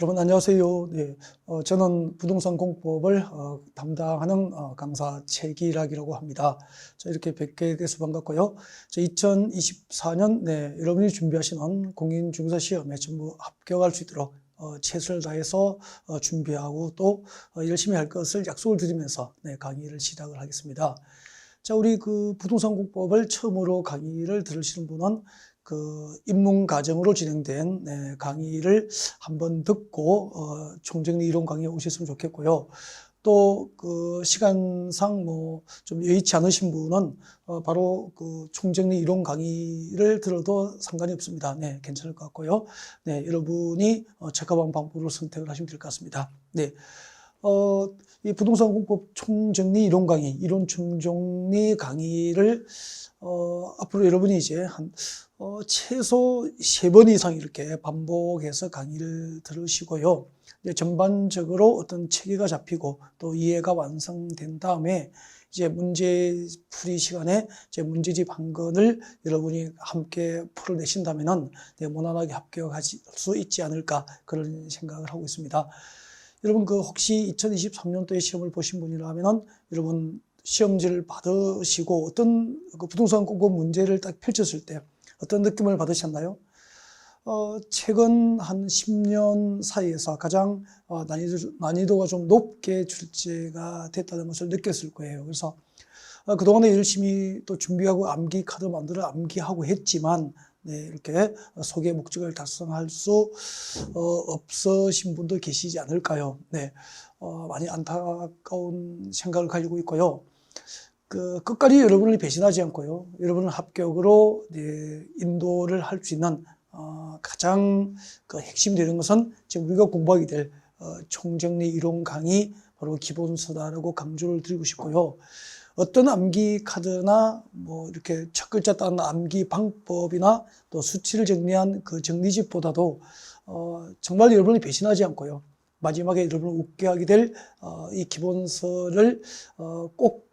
여러분 안녕하세요. 네, 저는 부동산 공법을 담당하는 강사 최기락이라고 합니다. 자, 이렇게 뵙게 돼서 반갑고요. 2024년 여러분이 준비하시는 공인중개사 시험에 전부 합격할 수 있도록 최선을 다해서 준비하고 또 열심히 할 것을 약속을 드리면서 강의를 시작을 하겠습니다. 자, 우리 그 부동산 공법을 처음으로 강의를 들으시는 분은 그 입문 과정으로 진행된 강의를 한번 듣고 총정리 이론 강의에 오셨으면 좋겠고요. 또 그 시간상 뭐 좀 여의치 않으신 분은 바로 그 총정리 이론 강의를 들어도 상관이 없습니다. 네, 괜찮을 것 같고요. 네, 여러분이 적합한 방법으로 선택을 하시면 될 것 같습니다. 네. 이 부동산 공법 총정리 이론 강의, 이론 총정리 강의를 앞으로 여러분이 이제 한 최소 3번 이상 이렇게 반복해서 강의를 들으시고요. 이제 전반적으로 어떤 체계가 잡히고 또 이해가 완성된 다음에 이제 문제풀이 시간에 이제 문제집 한 건을 여러분이 함께 풀어내신다면은 무난하게 합격할 수 있지 않을까 그런 생각을 하고 있습니다. 여러분 그 혹시 2023년도에 시험을 보신 분이라면은 여러분 시험지를 받으시고 어떤 그 부동산 공급 문제를 딱 펼쳤을 때 어떤 느낌을 받으셨나요? 최근 한 10년 사이에서 가장 난이도가 좀 높게 출제가 됐다는 것을 느꼈을 거예요. 그래서 그동안에 열심히 또 준비하고 암기 카드 만들어 암기하고 했지만 이렇게 소개 목적을 달성할 수 없으신 분도 계시지 않을까요? 많이 안타까운 생각을 가지고 있고요. 끝까지 여러분을 배신하지 않고요. 여러분을 합격으로 인도를 할 수 있는 가장 그 핵심이 되는 것은 지금 우리가 공부하게 될 총정리 이론 강의 바로 기본서다라고 강조를 드리고 싶고요. 어떤 암기 카드나 뭐 이렇게 첫 글자 따는 암기 방법이나 또 수치를 정리한 그 정리집보다도 정말 여러분이 배신하지 않고요. 마지막에 여러분을 웃게 하게 될 이 기본서를 꼭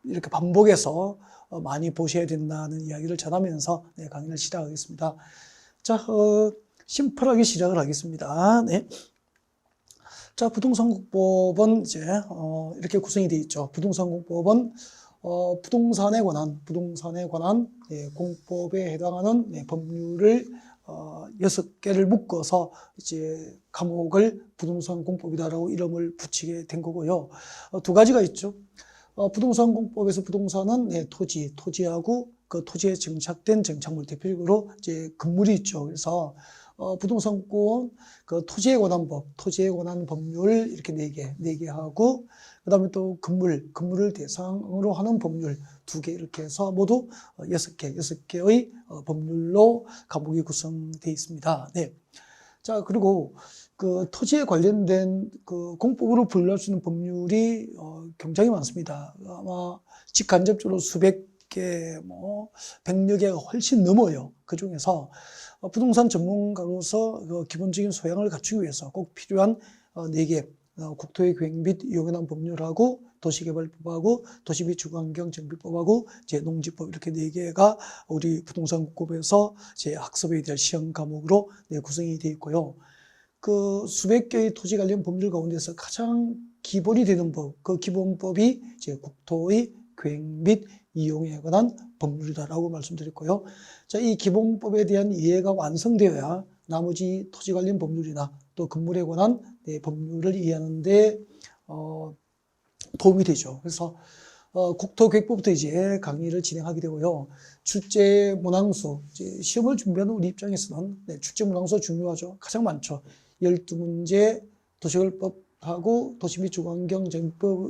이렇게 반복해서 많이 보셔야 된다는 이야기를 전하면서 강의를 시작하겠습니다. 자, 심플하게 시작을 하겠습니다. 네. 자, 부동산공법은 이제 이렇게 구성이 되어 있죠. 부동산공법은 부동산에 관한 공법에 해당하는 법률을 6개를 묶어서 이제 과목을 부동산공법이다라고 이름을 붙이게 된 거고요. 두 가지가 있죠. 부동산공법에서 부동산은 토지하고 그 토지에 정착된 정착물, 대표적으로 이제 건물이 있죠. 그래서 부동산권 그 토지에 관한 법률 이렇게 네 개 하고 그다음에 또 건물을 대상으로 하는 법률 2개 이렇게 해서 모두 6개의 법률로 과목이 구성되어 있습니다. 네. 자, 그리고 그 토지에 관련된 그 공법으로 분류할 수 있는 법률이 굉장히 많습니다. 아마 직간접적으로 수백 개, 뭐 100여 개가 훨씬 넘어요. 그 중에서 부동산 전문가로서 그 기본적인 소양을 갖추기 위해서 꼭 필요한 4개, 국토의 계획 및 이용에 관한 법률하고 도시개발법하고 도시 및 주거환경 정비법하고 이제 농지법 이렇게 4개가 우리 부동산 공법에서 이제 학습해야 될 시험 과목으로 구성이 되어 있고요. 그 수백 개의 토지 관련 법률 가운데서 가장 기본이 되는 법, 그 기본법이 이제 국토의 계획 및 이용에 관한 법률이다라고 말씀드렸고요. 자, 이 기본법에 대한 이해가 완성되어야 나머지 토지 관련 법률이나 또 건물에 관한 법률을 이해하는데 도움이 되죠. 그래서 국토계획법부터 이제 강의를 진행하게 되고요. 출제 문항수, 시험을 준비하는 우리 입장에서는 출제 문항수가 중요하죠. 가장 많죠. 12문제, 도시개발법하고 도시 및 주거환경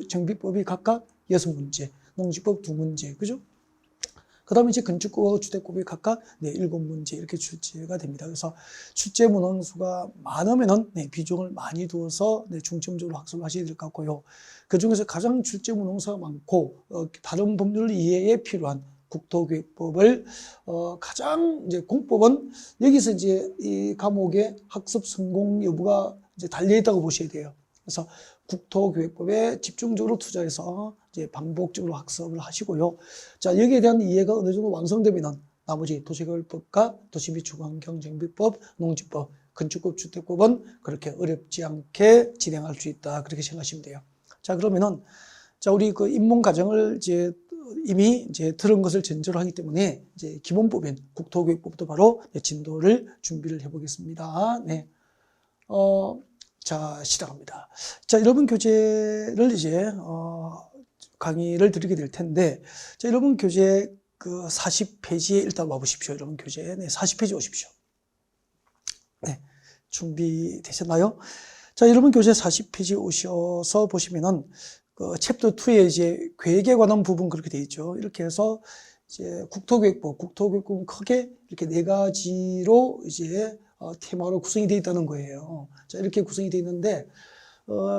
정비법이 각각 6문제, 농지법 2문제, 그죠? 그 다음에 이제 건축법하고 주택법이 각각 7문제 이렇게 출제가 됩니다. 그래서 출제 문항수가 많으면은 비중을 많이 두어서 중점적으로 학습을 하셔야 될 것 같고요. 그 중에서 가장 출제 문항수가 많고 다른 법률 이해에 필요한 국토계획법을 가장 이제 공법은 여기서 이제 이 과목의 학습 성공 여부가 이제 달려 있다고 보셔야 돼요. 그래서 국토계획법에 집중적으로 투자해서 이제 반복적으로 학습을 하시고요. 자, 여기에 대한 이해가 어느 정도 완성되면 나머지 도시개발법과 도시비축환경정비법, 농지법, 건축법, 주택법은 그렇게 어렵지 않게 진행할 수 있다. 그렇게 생각하시면 돼요. 자, 그러면은, 자, 우리 그 입문 과정을 이미 들은 것을 전제로 하기 때문에 기본법인 국토교육법도 바로 진도를 준비를 해보겠습니다. 네. 자, 시작합니다. 자, 여러분 교재를 강의를 드리게 될 텐데, 자, 여러분 교재 그 40페이지에 일단 와보십시오. 여러분 교재. 네, 40페이지 오십시오. 네. 준비되셨나요? 자, 여러분 교재 40페이지 오셔서 보시면은, 그 챕터 2에 계획에 관한 부분 그렇게 되어 있죠. 이렇게 해서 국토교육법은 크게 이렇게 4가지로 테마로 구성이 되어 있다는 거예요. 자, 이렇게 구성이 되어 있는데,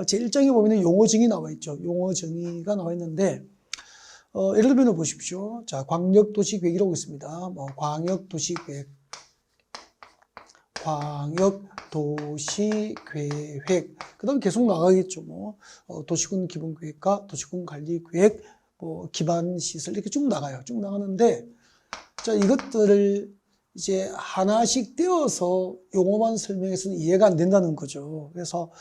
제 1장에 보면은 용어 정의 나와 있죠. 용어 정의가 나와 있는데, 예를 들면 보십시오. 자, 광역도시계획이라고 있습니다. 뭐, 광역도시계획. 그 다음에 계속 나가겠죠. 뭐, 도시군 기본계획과 도시군 관리계획, 뭐, 기반시설, 이렇게 쭉 나가요. 쭉 나가는데, 자, 이것들을 하나씩 떼어서 용어만 설명해서는 이해가 안 된다는 거죠. 그래서,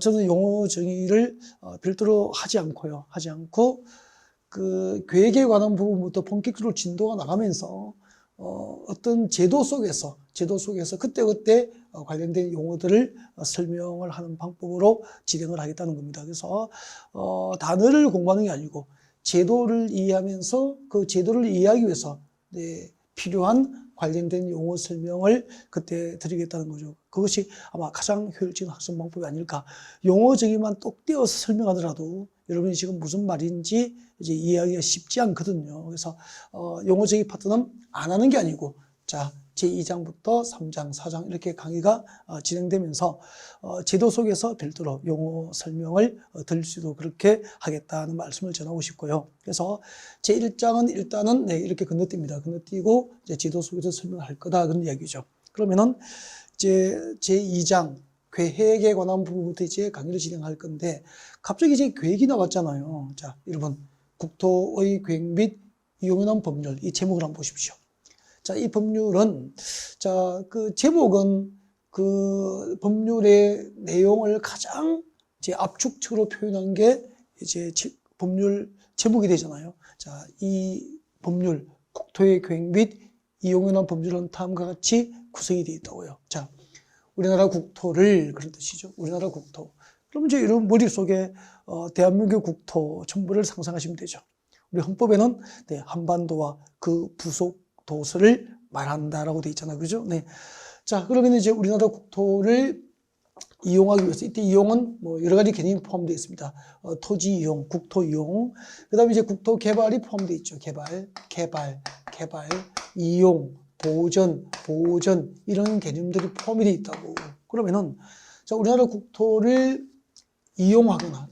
저는 용어 정의를 별도로 하지 않고, 그 계획에 관한 부분부터 본격적으로 진도가 나가면서, 어떤 제도 속에서 그때그때 관련된 용어들을 설명을 하는 방법으로 진행을 하겠다는 겁니다. 그래서, 단어를 공부하는 게 아니고, 제도를 이해하면서 그 제도를 이해하기 위해서, 필요한 관련된 용어 설명을 그때 드리겠다는 거죠. 그것이 아마 가장 효율적인 학습 방법이 아닐까. 용어 정의만 똑 떼어서 설명하더라도 여러분이 지금 무슨 말인지 이해하기가 쉽지 않거든요. 그래서 용어 정의 파트는 안 하는 게 아니고, 자, 제2장부터 3장, 4장 이렇게 강의가 진행되면서 제도 속에서 별도로 용어 설명을 드릴 수도 그렇게 하겠다는 말씀을 전하고 싶고요. 그래서 제1장은 일단은 이렇게 건너뜁니다. 건너뛰고 제도 속에서 설명을 할 거다 그런 이야기죠. 그러면은 제2장 계획에 관한 부분부터 강의를 진행할 건데, 갑자기 계획이 나왔잖아요. 자, 여러분, 국토의 계획 및 이용에 관한 법률, 이 제목을 한번 보십시오. 자, 이 법률은, 자, 그 제목은 그 법률의 내용을 가장 압축적으로 표현한 게 법률 제목이 되잖아요. 자, 이 법률, 국토의 계획 및 이용에 관한 법률은 다음과 같이 구성이 되어 있다고요. 자, 우리나라 국토를, 그런 뜻이죠. 우리나라 국토. 그럼 여러분 머릿속에 대한민국 국토 전부를 상상하시면 되죠. 우리 헌법에는 한반도와 그 부속 도서를 말한다라고 되어 있잖아요. 그죠? 네. 자, 그러면 우리나라 국토를 이용하기 위해서, 이때 이용은 뭐 여러 가지 개념이 포함되어 있습니다. 토지 이용, 국토 이용, 그 다음에 국토 개발이 포함되어 있죠. 개발, 이용, 보전, 이런 개념들이 포함이 되어 있다고. 그러면은, 자, 우리나라 국토를 이용하거나,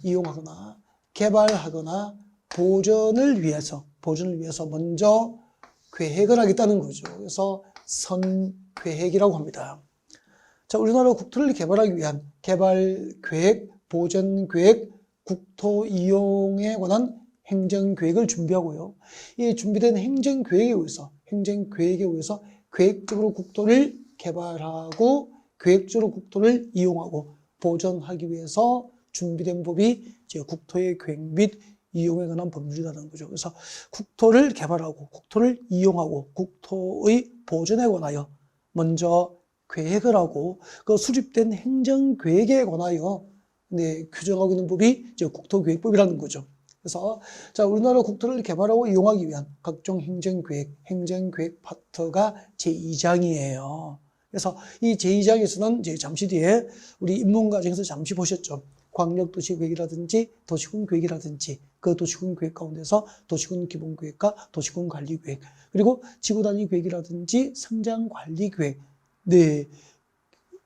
개발하거나, 보전을 위해서 먼저 계획을 하겠다는 거죠. 그래서 선계획이라고 합니다. 자, 우리나라 국토를 개발하기 위한 개발계획, 보전계획, 국토 이용에 관한 행정계획을 준비하고요. 이 준비된 행정계획에 의해서 계획적으로 국토를 개발하고 계획적으로 국토를 이용하고 보전하기 위해서 준비된 법이 국토의 계획 및 이용에 관한 법률이라는 거죠. 그래서 국토를 개발하고 국토를 이용하고 국토의 보존에 관하여 먼저 계획을 하고 그 수립된 행정계획에 관하여 규정하고 있는 법이 국토계획법이라는 거죠. 그래서 자, 우리나라 국토를 개발하고 이용하기 위한 각종 행정계획 파트가 제2장이에요. 그래서 이 제2장에서는 잠시 뒤에 우리 입문과정에서 잠시 보셨죠. 광역도시계획이라든지 도시군 계획이라든지 그 도시군 계획 가운데서 도시군 기본계획과 도시군 관리계획, 그리고 지구단위 계획이라든지 성장관리계획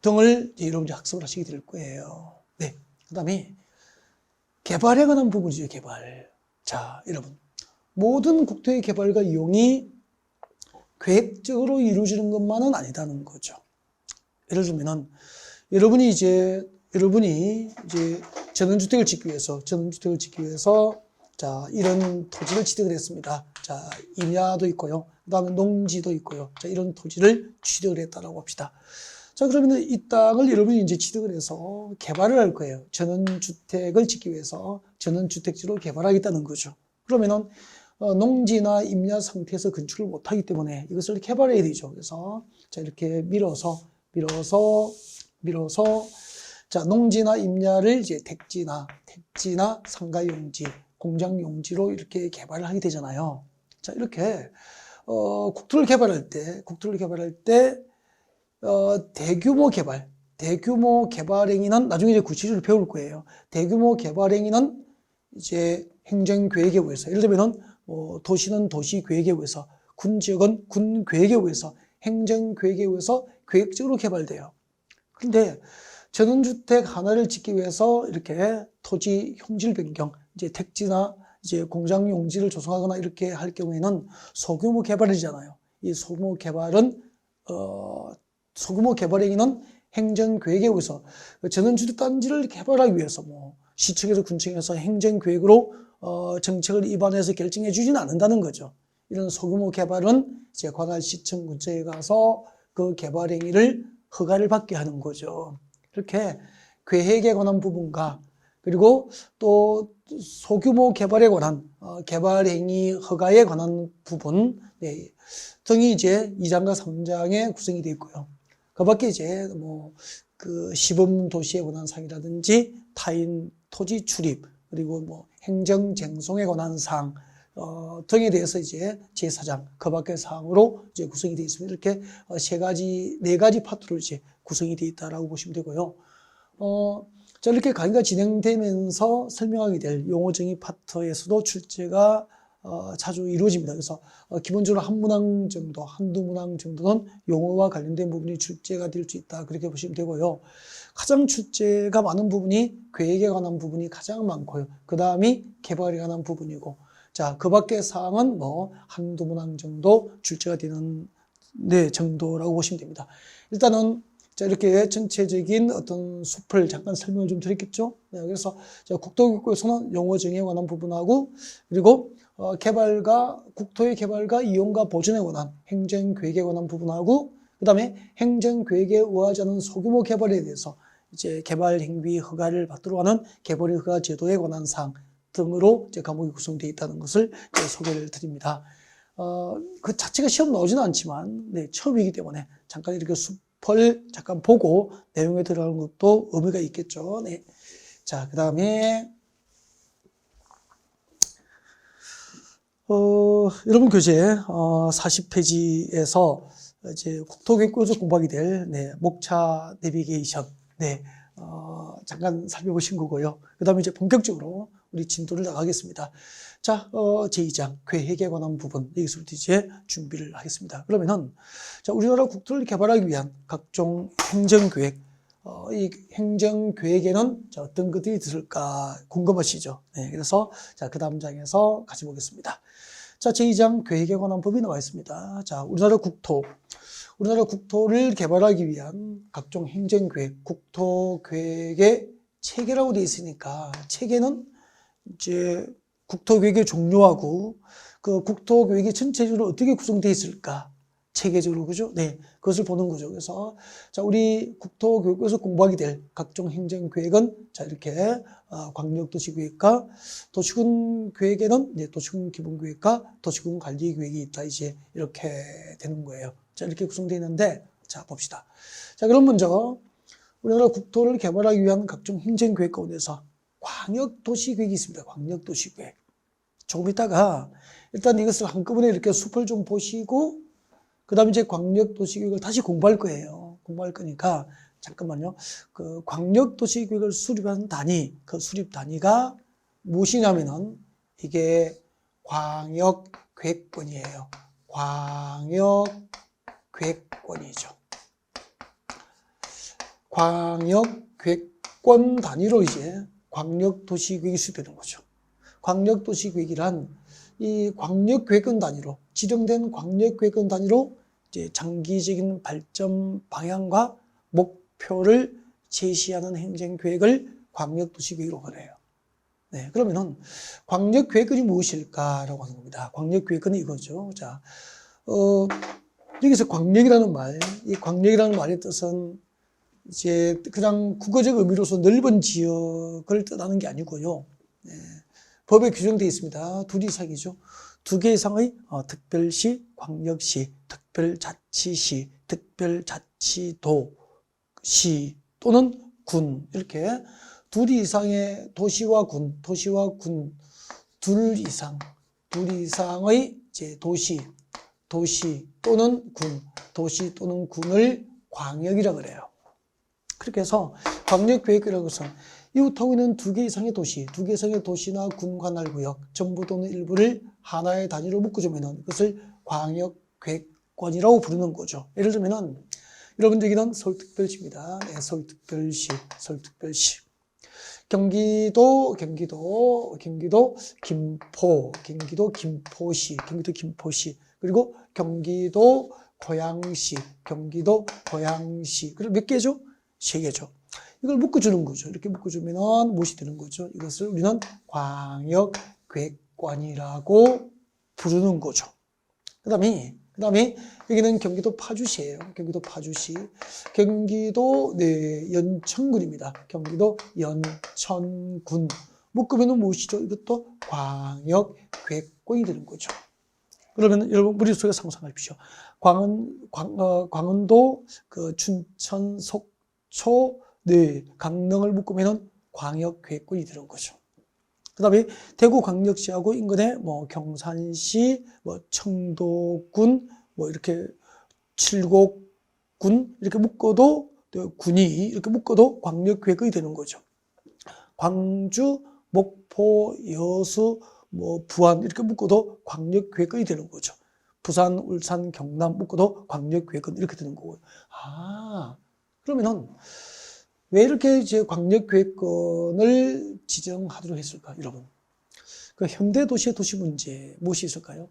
등을 여러분이 학습을 하시게 될 거예요. 네. 그 다음에 개발에 관한 부분이죠. 개발. 자, 여러분, 모든 국토의 개발과 이용이 계획적으로 이루어지는 것만은 아니다는 거죠. 예를 들면은 여러분이 이제 전원주택을 짓기 위해서 자, 이런 토지를 취득을 했습니다. 자, 임야도 있고요. 그 다음에 농지도 있고요. 자, 이런 토지를 취득을 했다라고 합시다. 자, 그러면 이 땅을 여러분이 이제 취득을 해서 개발을 할 거예요. 전원주택을 짓기 위해서 전원주택지로 개발하겠다는 거죠. 그러면은, 농지나 임야 상태에서 건축을 못하기 때문에 이것을 개발해야 되죠. 그래서, 자, 이렇게 밀어서, 자, 농지나 임야를 이제 택지나 상가용지, 공장용지로 이렇게 개발을 하게 되잖아요. 자, 이렇게, 국토를 개발할 때, 대규모 개발 행위는 나중에 이제 구체적으로 배울 거예요. 대규모 개발 행위는 이제 행정계획에 의해서, 예를 들면은, 도시는 도시계획에 의해서, 군지역은 군계획에 의해서, 행정계획에 의해서 계획적으로 개발돼요. 근데 전원주택 하나를 짓기 위해서 이렇게 토지 형질 변경, 이제 택지나 이제 공장 용지를 조성하거나 이렇게 할 경우에는 소규모 개발이잖아요. 이 소규모 개발 행위는 행정계획에 의해서 전원주택 단지를 개발하기 위해서 시청에서 군청에서 행정계획으로 정책을 입안해서 결정해 주지는 않는다는 거죠. 이런 소규모 개발은 이제 관할 시청 군청에 가서 그 개발 행위를 허가를 받게 하는 거죠. 이렇게 계획에 관한 부분과 그리고 또 소규모 개발에 관한 개발 행위 허가에 관한 부분 등이 이제 2장과 3장에 구성이 되어 있고요. 그 밖에 이제 그 시범 도시에 관한 사항이라든지 타인 토지 출입 그리고 행정 쟁송에 관한 사항 등에 대해서 이제 제4장 그 밖의 사항으로 이제 구성이 되어 있습니다. 이렇게 네 가지 파트로 이제 구성이 되어 있다라고 보시면 되고요. 자, 이렇게 강의가 진행되면서 설명하게 될 용어 정의 파트에서도 출제가 자주 이루어집니다. 그래서 기본적으로 한 문항 정도, 한두 문항 정도는 용어와 관련된 부분이 출제가 될 수 있다. 그렇게 보시면 되고요. 가장 출제가 많은 부분이 계획에 관한 부분이 가장 많고요. 그 다음이 개발에 관한 부분이고, 자, 그 밖의 사항은 한두 문항 정도 출제가 되는 정도라고 보시면 됩니다. 일단은 자, 이렇게 전체적인 어떤 숲을 잠깐 설명을 좀 드렸겠죠. 그래서 국토교육부에서는 용어 정의에 관한 부분하고 그리고 국토의 개발과 이용과 보존에 관한 행정계획에 관한 부분하고 그다음에 행정계획에 의하지 않은 소규모 개발에 대해서 이제 개발 행위 허가를 받도록 하는 개발 허가 제도에 관한 사항 등으로 이제 과목이 구성되어 있다는 것을 이제 소개를 드립니다. 그 자체가 시험 나오지는 않지만 처음이기 때문에 잠깐 이렇게 숲을 잠깐 보고 내용에 들어가는 것도 의미가 있겠죠. 네. 자, 그 다음에 여러분 교재 40페이지에서 이제 국토교육부에서 공부하게 될 목차 내비게이션 잠깐 살펴보신 거고요. 그 다음에 이제 본격적으로 우리 진도를 나가겠습니다. 자, 제2장 계획에 관한 부분 여기서부터 이제 준비를 하겠습니다. 그러면은 자, 우리나라 국토를 개발하기 위한 각종 행정계획, 이 행정계획에는 자, 어떤 것들이 들을까 궁금하시죠? 네, 그래서 자, 그 다음 장에서 같이 보겠습니다. 자, 제2장 계획에 관한 법이 나와 있습니다. 자, 우리나라 국토를 개발하기 위한 각종 행정계획, 국토계획의 체계라고 되어 있으니까 체계는 이제 국토계획의 종류하고 그 국토계획이 전체적으로 어떻게 구성되어 있을까? 체계적으로, 그죠? 네. 그것을 보는 거죠. 그래서, 자, 우리 국토교육부에서 공부하게 될 각종 행정계획은, 자, 이렇게, 광역도시계획과 도시군 계획에는, 도시군 기본계획과 도시군 관리계획이 있다. 이제 이렇게 되는 거예요. 자, 이렇게 구성되어 있는데, 자, 봅시다. 자, 그럼 먼저, 우리나라 국토를 개발하기 위한 각종 행정계획 가운데서 광역도시계획이 있습니다. 광역도시계획. 조금 있다가, 일단 이것을 한꺼번에 이렇게 숲을 좀 보시고, 그 다음에 이제 광역도시계획을 다시 공부할 거예요. 공부할 거니까, 잠깐만요. 그 광역도시계획을 수립한 단위, 그 수립 단위가 무엇이냐면은, 이게 광역계획권이에요. 광역계획권이죠. 광역계획권 단위로 이제 광역도시계획이 수립되는 거죠. 광역도시계획이란 이 광역계획권 단위로 지정된 광역계획권 단위로 이제 장기적인 발전 방향과 목표를 제시하는 행정계획을 광역도시계획으로 그래요. 네, 그러면은 광역계획권이 무엇일까라고 하는 겁니다. 광역계획권은 이거죠. 자, 여기서 광역이라는 말, 이 광역이라는 말의 뜻은 이제 그냥 국어적 의미로서 넓은 지역을 뜻하는 게 아니고요. 네, 법에 규정되어 있습니다. 둘 이상이죠. 두 개 이상의 특별시, 광역시, 특별자치시, 특별자치도시 또는 군 이렇게 둘 이상의 도시와 군 둘 이상의 이제 도시 또는 군을 광역이라 그래요. 그렇게 해서 광역계획이라고 해서 이웃하고 있는 두 개 이상의 도시나 군 관할구역 전부 또는 일부를 하나의 단위로 묶어주면은 이것을 광역계획권이라고 부르는 거죠. 예를 들면은 여러분 여기는 서울특별시입니다. 네, 서울특별시. 경기도 김포시. 그리고 경기도 고양시. 그리고 몇 개죠? 3개죠. 이걸 묶어주는 거죠. 이렇게 묶어주면 무엇이 되는 거죠? 이것을 우리는 광역계획권이라고 부르는 거죠. 그 다음에 여기는 경기도 파주시예요. 경기도 연천군입니다. 경기도 연천군. 묶으면 무엇이죠? 이것도 광역계획권이 되는 거죠. 그러면 여러분 머릿속에 상상하십시오. 광원도, 춘천, 속초, 강릉을 묶으면 광역계획권이 되는 거죠. 그 다음에 대구광역시하고 인근에 경산시, 청도군, 이렇게 칠곡군 이렇게 묶어도 군이 이렇게 묶어도 광역계획이 되는 거죠. 광주, 목포, 여수, 부안 이렇게 묶어도 광역계획이 되는 거죠. 부산, 울산, 경남 묶어도 광역계획은 이렇게 되는 거고요. 그러면은 왜 이렇게 이제 광역계획권을 지정하도록 했을까, 여러분? 그 현대 도시의 도시 문제 무엇이 있을까요?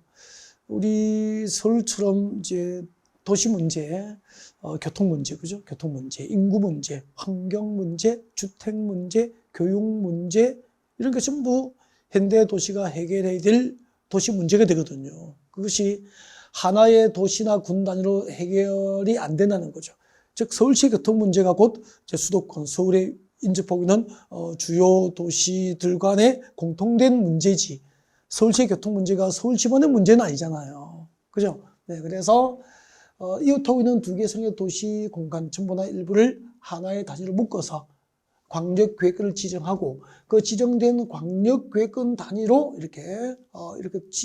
우리 서울처럼 이제 도시 문제, 교통 문제, 그죠? 교통 문제, 인구 문제, 환경 문제, 주택 문제, 교육 문제 이런 게 전부 현대 도시가 해결해야 될 도시 문제가 되거든요. 그것이 하나의 도시나 군 단위로 해결이 안 된다는 거죠. 즉 서울시 교통 문제가 곧 수도권, 서울에 인접하고 있는 주요 도시들 간의 공통된 문제지 서울시 교통 문제가 서울시만의 문제는 아니잖아요. 그죠? 네, 그래서 이웃하고 있는 두 개 성의 도시 공간 전부나 일부를 하나의 단위로 묶어서 광역계획권을 지정하고 그 지정된 광역계획권 단위로 이렇게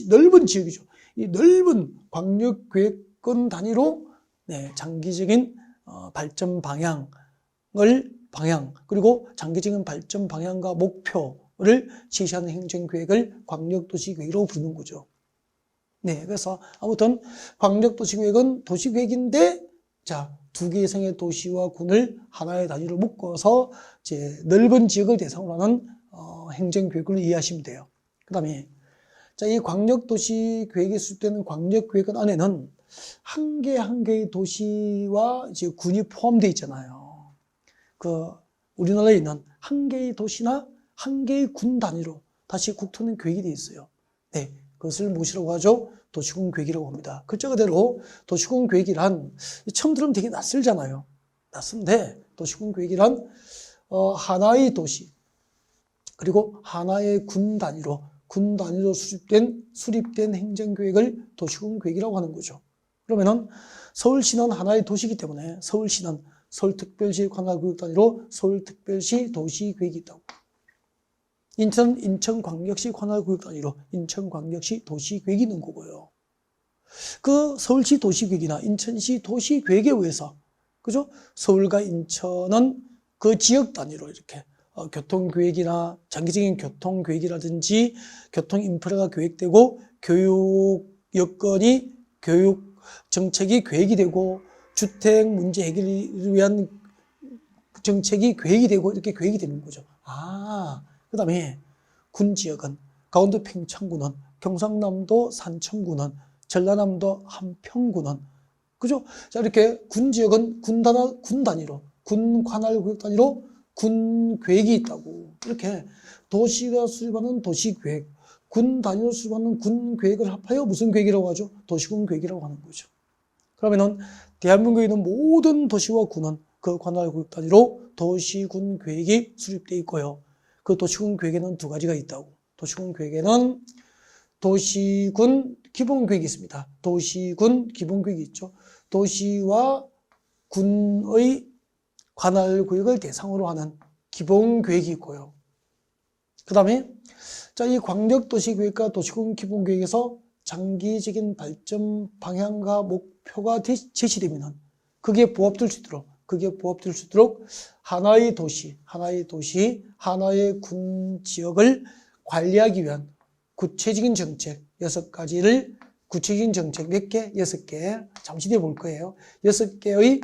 넓은 지역이죠. 이 넓은 광역계획권 단위로 장기적인 발전 방향 그리고 장기적인 발전 방향과 목표를 제시하는 행정계획을 광역도시계획이라고 부르는 거죠. 네, 그래서 아무튼 광역도시계획은 도시계획인데 두 개 이상의 도시와 군을 하나의 단위로 묶어서 이제 넓은 지역을 대상으로 하는 행정계획을 이해하시면 돼요. 그 다음에 이 광역도시계획이 수립되는 광역계획은 안에는 한 개의 도시와 이제 군이 포함되어 있잖아요. 우리나라에 있는 한 개의 도시나 한 개의 군 단위로 다시 국토는 계획이 되어 있어요. 네, 그것을 무엇이라고 하죠? 도시군 계획이라고 합니다. 글자 그대로 도시군 계획이란 처음 들으면 되게 낯설잖아요. 낯선데 도시군 계획이란 하나의 도시 그리고 하나의 군 단위로 수립된 행정계획을 도시군 계획이라고 하는 거죠. 그러면은 서울시는 하나의 도시이기 때문에 서울시는 서울특별시 관할구역 단위로 서울특별시 도시계획이 있다고. 인천광역시 관할구역 단위로 인천광역시 도시계획이 있는 거고요. 그 서울시 도시계획이나 인천시 도시계획에 의해서, 그죠? 서울과 인천은 그 지역 단위로 이렇게 교통계획이나 장기적인 교통계획이라든지 교통 인프라가 계획되고 교육 여건이 교육 정책이 계획이 되고 주택 문제 해결을 위한 정책이 계획이 되고 이렇게 계획이 되는 거죠. 그 다음에 군 지역은 강원도 평창군은, 경상남도 산청군은, 전라남도 한평군은, 그죠? 자, 이렇게 군 지역은 군 단위로, 군 관할구역 단위로 군 계획이 있다고. 이렇게 도시가 수립하는 도시 계획, 군 단위로 수립하는 군 계획을 합하여 무슨 계획이라고 하죠? 도시군 계획이라고 하는 거죠. 그러면은 대한민국에 있는 모든 도시와 군은 그 관할구역 단위로 도시군 계획이 수립되어 있고요. 그 도시군 계획에는 두 가지가 있다고. 도시군 계획에는 도시군 기본계획이 있습니다. 도시군 기본계획이 있죠. 도시와 군의 관할구역을 대상으로 하는 기본계획이 있고요. 그 다음에 자, 이 광역도시계획과 도시군 기본계획에서 장기적인 발전 방향과 목표가 제시되면 그게 부합될 수 있도록 하나의 도시, 하나의 군 지역을 관리하기 위한 구체적인 정책 6가지를 구체적인 정책 몇 개? 6개. 잠시 뒤에 볼 거예요. 6개의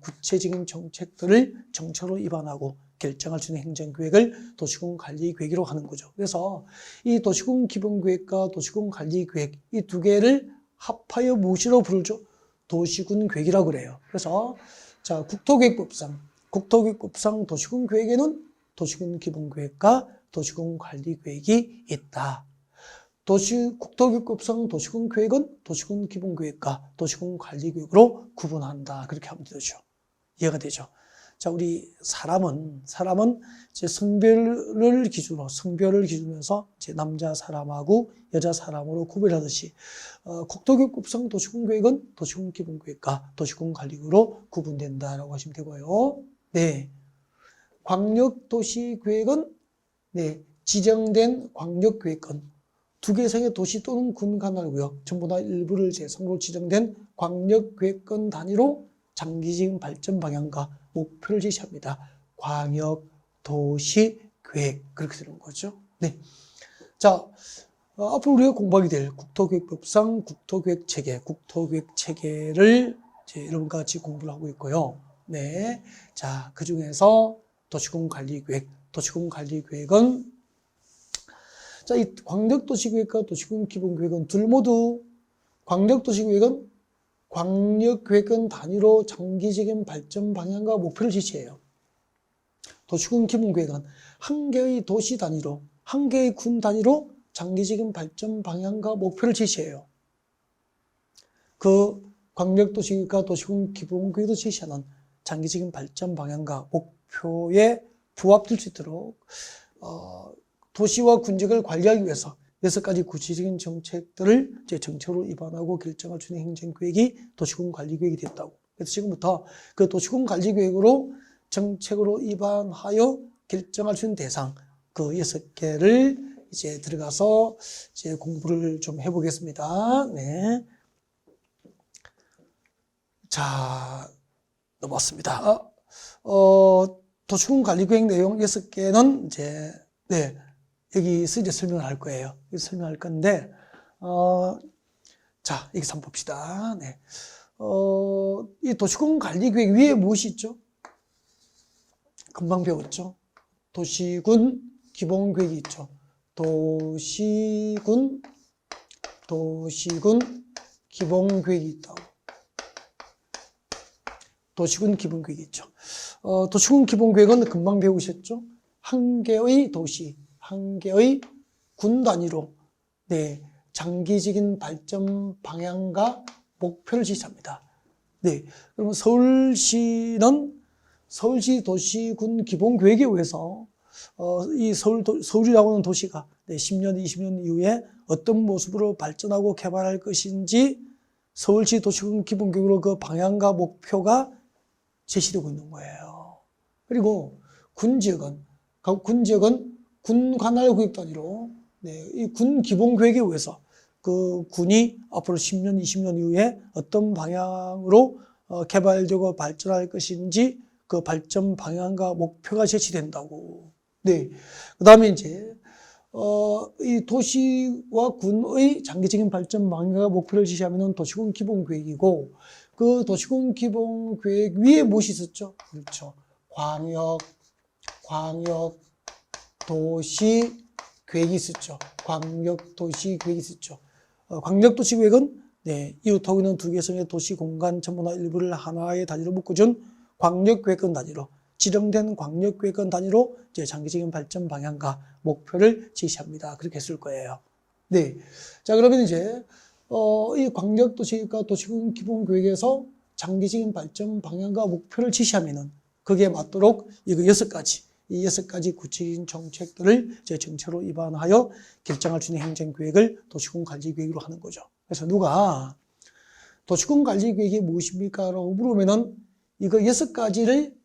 구체적인 정책들을 정책으로 입안하고 결정할 수 있는 행정계획을 도시군 관리계획이라고 하는 거죠. 그래서 이 도시군 기본계획과 도시군 관리계획 이 두 개를 합하여 무엇이라고 부르죠? 도시군 계획이라고 그래요. 그래서 자, 국토계획법상 도시군 계획에는 도시군 기본계획과 도시군 관리계획이 있다. 국토계획법상 도시군 계획은 도시군 기본계획과 도시군 관리계획으로 구분한다. 그렇게 하면 되죠. 이해가 되죠? 자, 우리 사람은 이제 성별을 기준으로 해서 이제 남자 사람하고 여자 사람으로 구별하듯이 국토교육법상 도시군 계획은 도시군 기본계획과 도시군 관리계획으로 구분된다라고 하시면 되고요. 네, 광역도시계획은 네, 지정된 광역계획권 2개 이상의 도시 또는 군 관할구역 전부 다 일부를 대상으로 지정된 광역계획권 단위로 장기적인 발전 방향과 목표를 제시합니다. 광역도시계획 그렇게 되는 거죠. 네. 자, 앞으로 우리가 공부하게 될 국토계획법상 국토계획체계를 이제 여러분과 같이 공부를 하고 있고요. 네. 자, 그 중에서 도시군관리계획은 자, 이 광역도시계획과 도시군 기본계획은 둘 모두 광역도시계획은 광역계획권 단위로 장기적인 발전 방향과 목표를 제시해요. 도시군 기본계획은 한 개의 도시 단위로, 한 개의 군 단위로 장기적인 발전 방향과 목표를 제시해요. 그 광역도시계획과 도시군 기본계획도 제시하는 장기적인 발전 방향과 목표에 부합될 수 있도록 도시와 군지역을 관리하기 위해서 6가지 구체적인 정책들을 이제 정책으로 입안하고 결정할 수 있는 행정계획이 도시군 관리계획이 됐다고. 그래서 지금부터 그 도시군 관리계획으로 정책으로 입안하여 결정할 수 있는 대상 그 6개를 이제 들어가서 이제 공부를 좀 해보겠습니다. 네. 자, 넘어왔습니다. 도시군 관리계획 내용 6개는 이제 네. 여기서 이제 설명을 할 거예요. 여기서 설명할 건데, 자, 여기서 한번 봅시다. 네. 이 도시군 관리계획 위에 무엇이 있죠? 금방 배웠죠? 도시군 기본계획이 있죠. 도시군 기본계획이 있다고. 도시군 기본계획이 있죠. 도시군 기본계획은 금방 배우셨죠? 한 개의 도시, 한 개의 군 단위로 네, 장기적인 발전 방향과 목표를 제시합니다. 네, 그러면 서울시는 서울시 도시군 기본계획에 의해서 이 서울이라고 하는 도시가 네, 10년, 20년 이후에 어떤 모습으로 발전하고 개발할 것인지 서울시 도시군 기본계획으로 그 방향과 목표가 제시되고 있는 거예요. 그리고 군지역은 군 관할구역 단위로 네, 이 군 기본계획에 의해서 그 군이 앞으로 10년, 20년 이후에 어떤 방향으로 개발되고 발전할 것인지 그 발전 방향과 목표가 제시된다고. 네. 그 다음에 이제, 이 도시와 군의 장기적인 발전 방향과 목표를 제시하면 도시군 기본계획이고 그 도시군 기본계획 위에 무엇이 있었죠? 그렇죠. 광역도시계획이 있었죠. 광역도시계획이 있었죠. 광역도시계획은 네, 이웃하고 있는 2개 성의 도시 공간 전부나 일부를 하나의 단위로 묶어준 광역계획권 단위로 지정된 광역계획권 단위로 이제 장기적인 발전 방향과 목표를 제시합니다. 그렇게 쓸 거예요. 네. 자, 그러면 이제, 이 광역도시계획과 도시군 기본계획에서 장기적인 발전 방향과 목표를 제시하면은 거기에 맞도록 이거 6가지, 이 6가지 구체적인 정책들을 이제 정책으로 입안하여 결정할 수 있는 행정계획을 도시군 관리계획으로 하는 거죠. 그래서 누가 도시군 관리계획이 무엇입니까? 라고 물으면은 이거 6가지를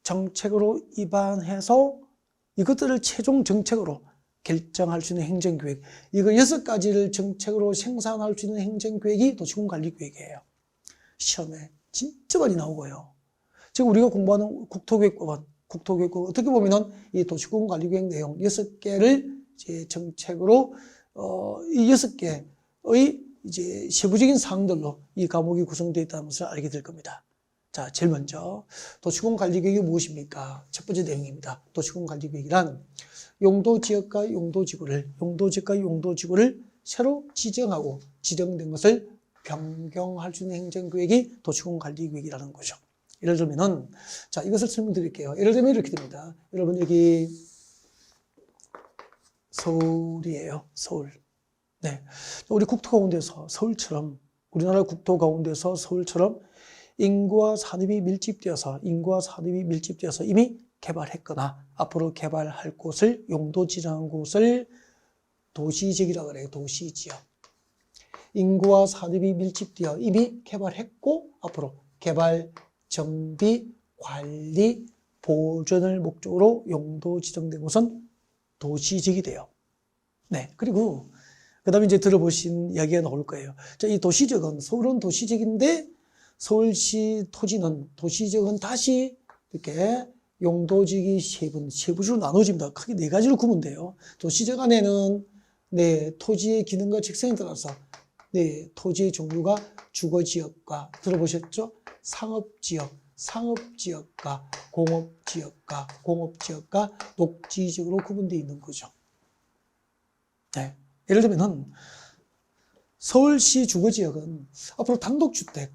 정책으로 입안해서 이것들을 최종 정책으로 결정할 수 있는 행정계획. 이거 6가지를 정책으로 생산할 수 있는 행정계획이 도시군 관리계획이에요. 시험에 진짜 많이 나오고요. 지금 우리가 공부하는 국토계획법은 어떻게 보면은 이 도시군 관리계획 내용 6개를 이제 정책으로 이 6개의 이제 세부적인 사항들로 이 과목이 구성되어 있다는 것을 알게 될 겁니다. 자, 제일 먼저 도시군 관리계획이 무엇입니까? 첫 번째 내용입니다. 도시군 관리계획이란 용도지역과 용도지구를 새로 지정하고 지정된 것을 변경할 수 있는 행정계획이 도시군 관리계획이라는 거죠. 예를 들면은, 자, 이것을 설명드릴게요. 예를 들면 이렇게 됩니다. 여러분, 여기 서울이에요. 서울. 네. 우리 국토 가운데서 서울처럼, 우리나라 국토 가운데서 서울처럼 인구와 산업이 밀집되어서 이미 개발했거나 앞으로 개발할 곳을 용도 지정한 곳을 도시지역이라고 그래요. 도시지역. 인구와 산업이 밀집되어 이미 개발했고 앞으로 개발, 정비, 관리, 보존을 목적으로 용도 지정된 곳은 도시지역이 돼요. 네. 그리고 그다음에 이제 들어보신 이야기가 나올 거예요. 자, 이 도시지역은 서울은 도시지역인데 서울시 토지는 도시지역은 다시 이렇게 용도지역이 세부적으로 나눠집니다. 크게 4가지로 구분 돼요. 도시지역 안에는 토지의 기능과 직성에 따라서 토지의 종류가 주거지역과 들어보셨죠? 상업지역과 공업지역과 녹지지역으로 구분되어 있는 거죠. 네. 예를 들면은 서울시 주거지역은 앞으로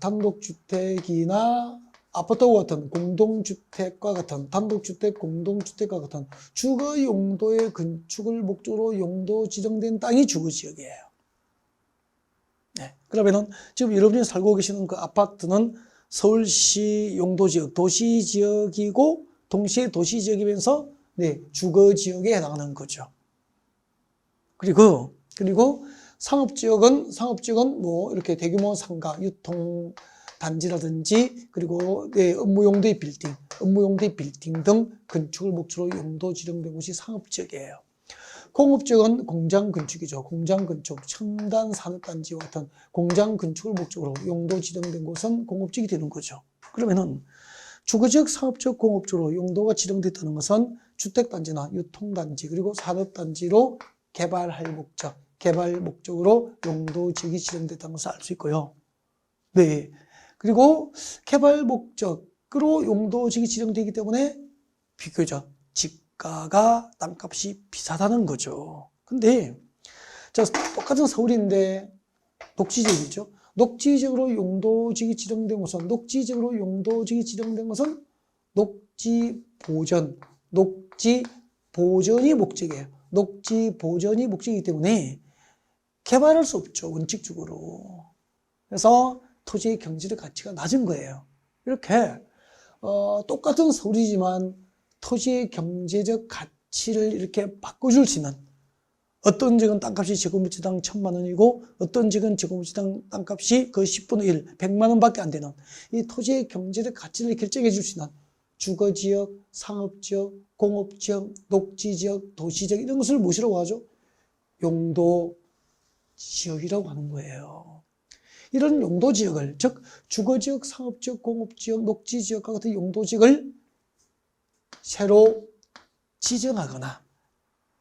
단독주택이나 아파트와 같은 공동주택과 같은 공동주택과 같은 주거 용도의 건축을 목적으로 용도 지정된 땅이 주거지역이에요. 네. 그러면은 지금 여러분이 살고 계시는 그 아파트는 서울시 용도지역, 도시지역이고 동시에 도시지역이면서 주거지역에 해당하는 거죠. 그리고 상업지역은 뭐 이렇게 대규모 상가, 유통단지라든지 그리고 업무 용도의 빌딩 등 건축을 목적으로 용도 지정된 곳이 상업지역이에요. 공업지역은 공장 건축이죠. 공장 건축, 첨단 산업단지와 같은 공장 건축을 목적으로 용도 지정된 곳은 공업지역이 되는 거죠. 그러면은 주거지역, 상업지역, 공업지역으로 용도가 지정됐다는 것은 주택단지나 유통단지 그리고 산업단지로 개발 목적으로 용도지역이 지정됐다는 것을 알 수 있고요. 네. 그리고 개발 목적으로 용도지역이 지정되기 때문에 비교적 집가가 땅값이 비싸다는 거죠. 근데 자, 똑같은 서울인데 녹지지역이죠. 녹지지역으로 용도지역이 지정된 것은 녹지 보전이 목적이에요. 녹지 보전이 목적이기 때문에 개발할 수 없죠. 원칙적으로. 그래서 토지의 경제적 가치가 낮은 거예요. 이렇게 똑같은 서울이지만 토지의 경제적 가치를 이렇게 바꿔줄 수 있는 어떤 지역은 땅값이 제곱미터당 1,000만 원이고 어떤 지역은 제곱미터당 땅값이 그 10분의 1, 100만 원밖에 안 되는 이 토지의 경제적 가치를 결정해 줄 수 있는 주거지역, 상업지역, 공업지역, 녹지지역, 도시지역 이런 것을 무엇이라고 하죠? 용도지역이라고 하는 거예요. 이런 용도지역을 즉 주거지역, 상업지역, 공업지역, 녹지지역과 같은 용도지역을 새로 지정하거나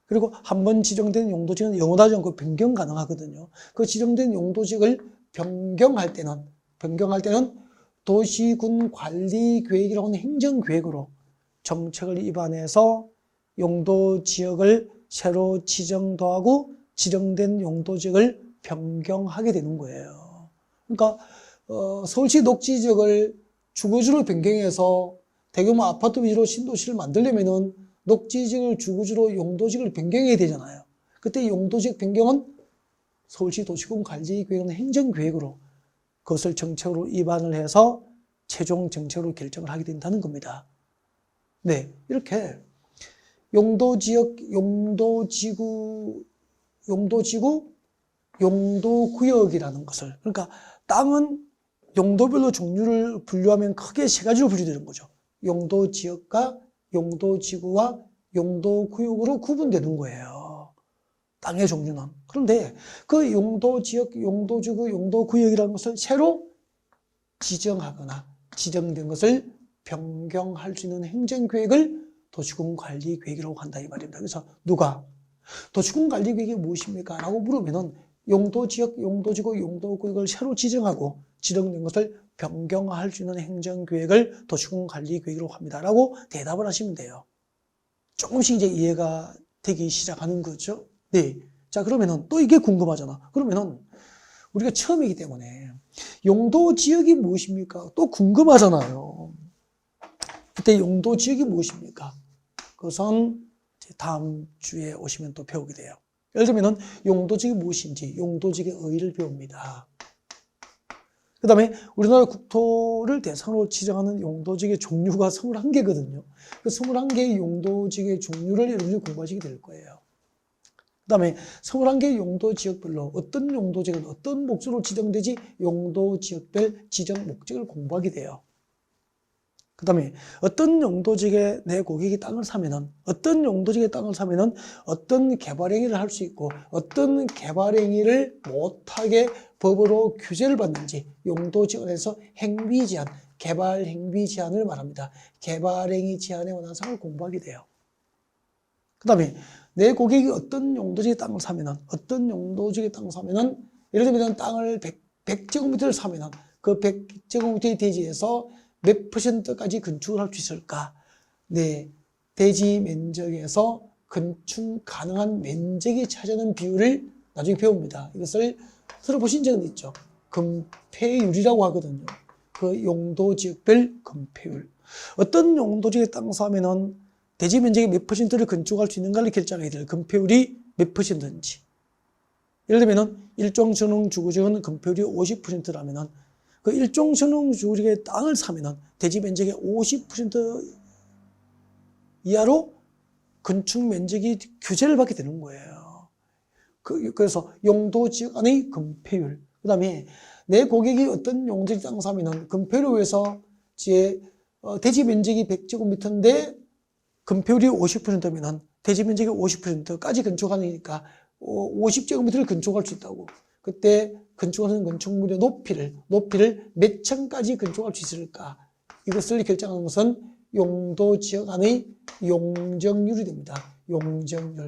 그리고 한번 지정된 용도지역은 영원하지 않고 변경 가능하거든요. 그 지정된 용도지역을 변경할 때는 도시군 관리계획이라고 하는 행정계획으로 정책을 입안해서 용도지역을 새로 지정도 하고 지정된 용도지역을 변경하게 되는 거예요. 그러니까 서울시 녹지지역을 주거지로 변경해서 대규모 아파트 위주로 신도시를 만들려면은 녹지지역을 주거지로 용도지역을 변경해야 되잖아요. 그때 용도지역 변경은 서울시 도시군 관리계획은 행정계획으로 그것을 정책으로 입안을 해서 최종 정책으로 결정을 하게 된다는 겁니다. 네, 이렇게 용도지역, 용도지구, 용도구역이라는 것을, 그러니까 땅은 용도별로 종류를 분류하면 크게 세 가지로 분류되는 거죠. 용도지역과 용도지구와 용도구역으로 구분되는 거예요. 땅의 종류는. 그런데 그 용도지역, 용도지구, 용도구역이라는 것을 새로 지정하거나 지정된 것을 변경할 수 있는 행정계획을 도시군관리계획이라고 한다 이 말입니다. 그래서 누가 도시군관리계획이 무엇입니까? 라고 물으면은 용도지역, 용도지구, 용도구역을 새로 지정하고 지정된 것을 변경할 수 있는 행정계획을 도시군관리계획이라고 합니다. 라고 대답을 하시면 돼요. 조금씩 이제 이해가 되기 시작하는 거죠. 네. 자, 그러면은 또 이게 궁금하잖아. 그러면은 우리가 처음이기 때문에 용도지역이 무엇입니까? 또 궁금하잖아요. 그때 용도지역이 무엇입니까? 그것은 다음 주에 오시면 또 배우게 돼요. 예를 들면 용도지역이 무엇인지 용도지역의 의의를 배웁니다. 그 다음에 우리나라 국토를 대상으로 지정하는 용도지역의 종류가 21개거든요. 그 21개의 용도지역의 종류를 여러분이 공부하시게 될 거예요. 그 다음에 21개의 용도지역별로 어떤 용도지역은 어떤 목적으로 지정되지 용도지역별 지정 목적을 공부하게 돼요. 그 다음에 어떤 용도지역에 내 고객이 땅을 사면은 어떤 용도지역에 땅을 사면은 어떤 개발행위를 할 수 있고 어떤 개발행위를 못하게 법으로 규제를 받는지 용도지역 안에서 행위 제한, 개발 행위 제한을 말합니다. 개발행위 제한에 관한 사항을 공부하게 돼요. 그 다음에 내 고객이 어떤 용도지역에 땅을 사면은 어떤 용도지역에 땅을 사면은 예를 들면 땅을 100제곱미터를 사면은 그 100제곱미터의 대지에서 몇 %까지 건축을 할 수 있을까? 네, 대지 면적에서 건축 가능한 면적이 차지하는 비율을 나중에 배웁니다. 이것을 들어보신 적은 있죠? 건폐율이라고 하거든요. 그 용도지역별 건폐율. 어떤 용도지역에 땅 사면은 대지 면적의 몇 %를 건축할 수 있는가를 결정해야 될 건폐율이 몇 %인지. 예를 들면은 일종전용 주거지역은 건폐율이 50%라면은 그 일종전용 주거지역의 땅을 사면은 대지 면적의 50% 이하로 건축 면적이 규제를 받게 되는 거예요. 그래서 용도지역 안의 건폐율. 그 다음에 내 고객이 어떤 용도지역 땅을 사면은 건폐율에 의해서 대지 면적이 100제곱미터인데 건폐율이 50%면은 대지 면적이 50%까지 건축하니까 50제곱미터를 건축할 수 있다고. 그때 건축하는 건축물의 높이를 몇 층까지 건축할 수 있을까? 이것을 결정하는 것은 용도지역 안의 용적률이 됩니다. 용적률.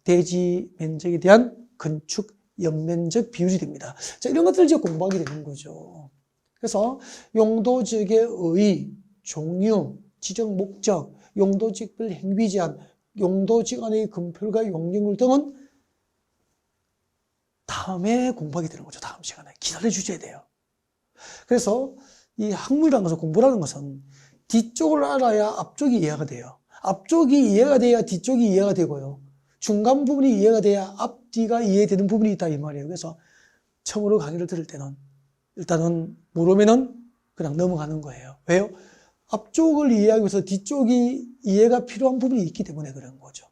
대지 면적에 대한 건축 연면적 비율이 됩니다. 자, 이런 것들을 이제 공부하게 되는 거죠. 그래서 용도지역의 의의, 종류, 지정 목적, 용도지역별 행위 제한, 용도지역 안의 건폐율과 용적률 등은 다음에 공부하게 되는 거죠. 다음 시간에. 기다려 주셔야 돼요. 그래서 이 학문이라는 것은 공부라는 것은 뒤쪽을 알아야 앞쪽이 이해가 돼요. 앞쪽이 이해가 돼야 뒤쪽이 이해가 되고요. 중간 부분이 이해가 돼야 앞뒤가 이해되는 부분이 있다 이 말이에요. 그래서 처음으로 강의를 들을 때는 일단은 모르면은 그냥 넘어가는 거예요. 왜요? 앞쪽을 이해하기 위해서 뒤쪽이 이해가 필요한 부분이 있기 때문에 그런 거죠.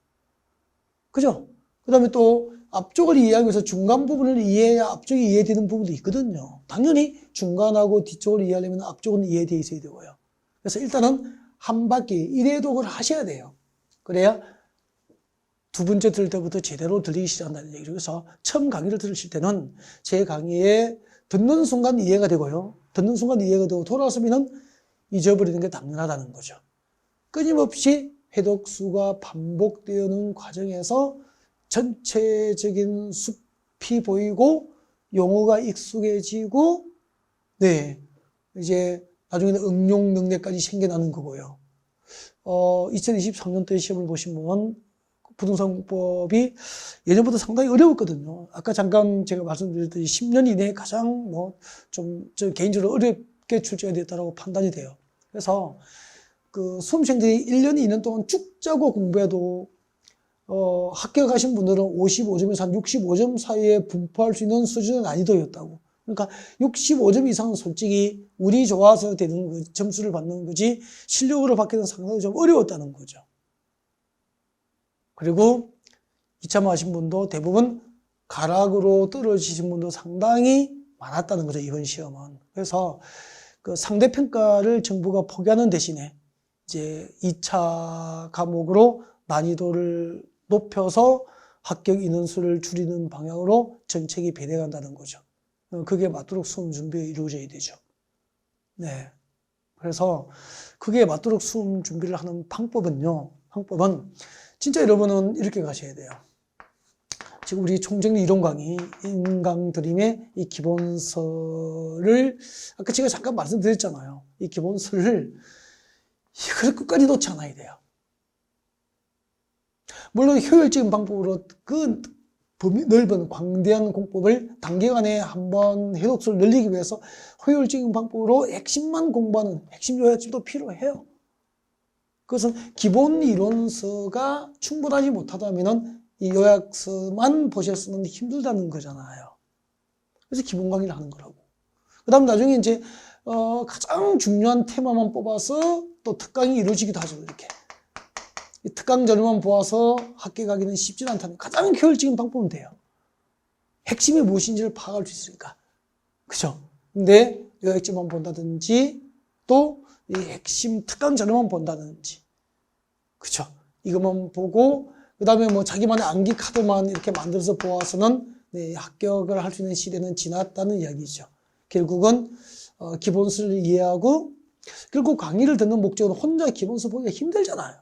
그죠? 그 다음에 또 앞쪽을 이해하기 위해서 중간 부분을 이해해야 앞쪽이 이해되는 부분도 있거든요. 당연히 중간하고 뒤쪽을 이해하려면 앞쪽은 이해되어 있어야 되고요. 그래서 일단은 한 바퀴 1회독을 하셔야 돼요. 그래야 두 번째 들을 때부터 제대로 들리기 시작한다는 얘기죠. 그래서 처음 강의를 들으실 때는 제 강의에 듣는 순간 이해가 되고요. 듣는 순간 이해가 되고 돌아서면은 잊어버리는 게 당연하다는 거죠. 끊임없이 회독수가 반복되는 과정에서 전체적인 숲이 보이고 용어가 익숙해지고 네 이제 나중에는 응용 능력까지 생겨나는 거고요. 2023년도에 시험을 보시면 부동산공법이 예전보다 상당히 어려웠거든요. 아까 잠깐 제가 말씀드렸듯이 10년 이내에 가장 저 개인적으로 어렵게 출제가 됐다고 판단이 돼요. 그래서 그 수험생들이 1년, 2년 동안 쭉 짜고 공부해도 합격하신 분들은 55점에서 한 65점 사이에 분포할 수 있는 수준의 난이도였다고. 그러니까 65점 이상은 솔직히 운이 좋아서 되는 점수를 받는 거지 실력으로 받기는 상당히 좀 어려웠다는 거죠. 그리고 이참하신 분도 대부분 가락으로 떨어지신 분도 상당히 많았다는 거죠, 이번 시험은. 그래서 그 상대평가를 정부가 포기하는 대신에 이제 2차 과목으로 난이도를 높여서 합격 인원수를 줄이는 방향으로 정책이 변해간다는 거죠. 그게 맞도록 수험 준비가 이루어져야 되죠. 네. 그래서 그게 맞도록 수험 준비를 하는 방법은 진짜 여러분은 이렇게 가셔야 돼요. 지금 우리 총정리 이론 강의, 인강드림의 이 기본서를 아까 제가 잠깐 말씀드렸잖아요. 이 기본서를 이걸 끝까지 놓지 않아야 돼요. 물론 효율적인 방법으로 그 범위 넓은 광대한 공법을 단기간에 한번 해독수를 늘리기 위해서 효율적인 방법으로 핵심만 공부하는 핵심 요약집도 필요해요. 그것은 기본 이론서가 충분하지 못하다면 이 요약서만 보셨으면 힘들다는 거잖아요. 그래서 기본 강의를 하는 거라고. 그 다음 나중에 이제 가장 중요한 테마만 뽑아서 또 특강이 이루어지기도 하죠. 이렇게 이 특강 자료만 보아서 합격하기는 쉽지 않다는 가장 효율적인 방법은 돼요. 핵심이 무엇인지를 파악할 수 있으니까. 그죠? 근데 요약집만 본다든지 또 이 핵심 특강 자료만 본다든지, 그죠? 이것만 보고 그 다음에 뭐 자기만의 암기 카드만 이렇게 만들어서 보아서는 네, 합격을 할 수 있는 시대는 지났다는 이야기죠. 결국은 기본서를 이해하고, 결국 강의를 듣는 목적은 혼자 기본서 보기가 힘들잖아요.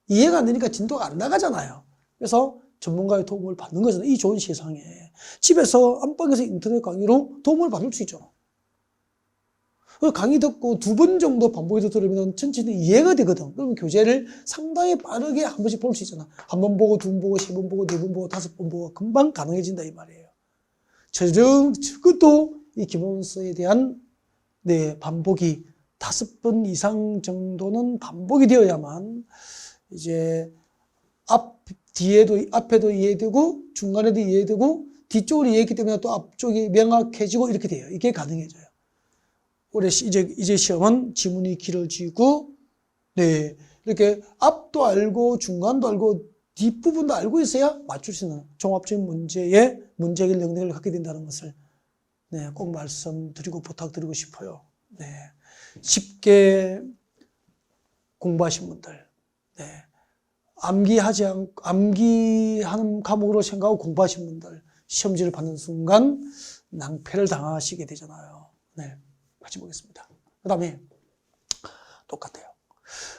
이해가 안 되니까 진도가 안 나가잖아요. 그래서 전문가의 도움을 받는 거잖아요. 이 좋은 세상에. 집에서 안방에서 인터넷 강의로 도움을 받을 수 있죠. 강의 듣고 2번 정도 반복해서 들으면 전체는 이해가 되거든. 그러면 교재를 상당히 빠르게 한 번씩 볼 수 있잖아. 한 번 보고, 2번 보고, 3번 보고, 4번 보고, 5번 보고, 금방 가능해진다 이 말이에요. 적어도 이 기본서에 대한 반복이 5번 이상 정도는 반복이 되어야만 이제 앞에도 이해되고, 중간에도 이해되고, 뒤쪽으로 이해했기 때문에 또 앞쪽이 명확해지고 이렇게 돼요. 이게 가능해져요. 올해 이제 시험은 지문이 길어지고, 네. 이렇게 앞도 알고, 중간도 알고, 뒷부분도 알고 있어야 맞출 수 있는 종합적인 문제의 문제 해결 능력을 갖게 된다는 것을 네, 꼭 말씀드리고 부탁드리고 싶어요. 네. 쉽게 공부하신 분들, 네. 암기하는 과목으로 생각하고 공부하신 분들, 시험지를 받는 순간 낭패를 당하시게 되잖아요. 네. 같이 보겠습니다. 그 다음에 똑같아요.